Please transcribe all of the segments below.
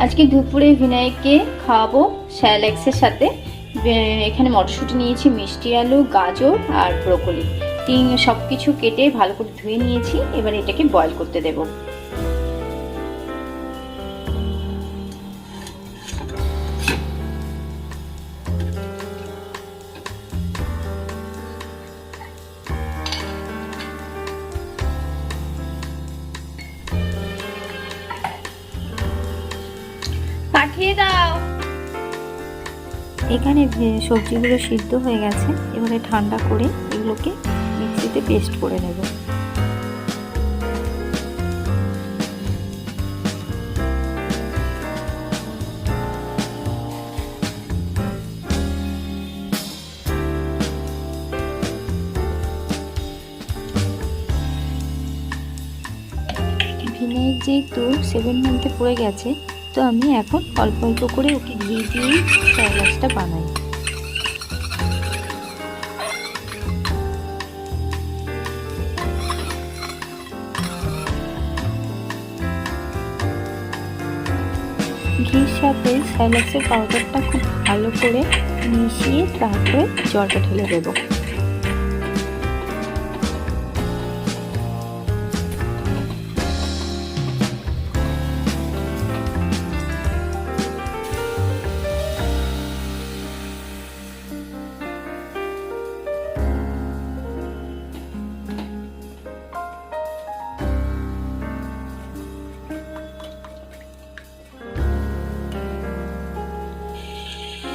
আজকে দুপুরে ভিনাইকে খাওয়াবো স্যালাক্সের সাথে। এখানে মটরশুঁটি নিয়েছি, মিষ্টি আলু, গাজর আর ব্রোকলি। সব কিছু কেটে ভালো করে ধুয়ে নিয়েছি। এবার এটাকে বয়েল করতে দেব। পাঠিয়ে দাও। এখানে সবজিগুলো সিদ্ধ হয়ে গেছে। এবারে ঠান্ডা করে এগুলোকে মিক্সিতে পেস্ট করে নেব। ভিনাইয়ের যেহেতু 7 মান্থে পড়ে গেছে, তো আমি এখন অল্প অল্প করে ওকে ঘি দিয়ে স্যালাডটা বানাই। ঘির সাথে স্যালাডের পাউডারটা খুব ভালো করে মিশিয়ে তারপরে জলটা ঢেলে দেবো।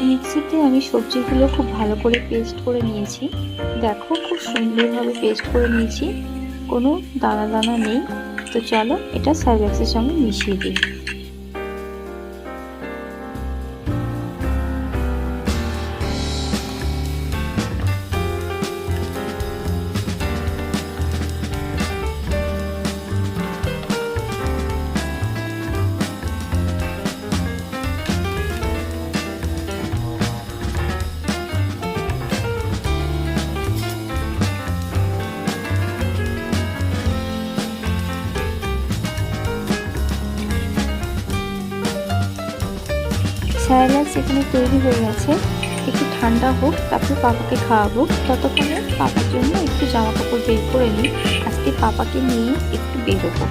মিক্সিতে আমি সবজিগুলো খুব ভালো করে পেস্ট করে নিয়েছি। দেখো, খুব সুন্দরভাবে পেস্ট করে নিয়েছি, কোনো দানা দানা নেই। তো চলো এটা স্যালাক্সের সঙ্গে মিশিয়ে দিই। স্যালাক্স এখানে তৈরি হয়ে গেছে। একটু ঠান্ডা হোক, তারপর পাপাকে খাওয়াবো। ততক্ষণে পাপার জন্য একটু জামা কাপড় বের করে নিই। আজকে পাপাকে নিয়ে একটু বেরোবো।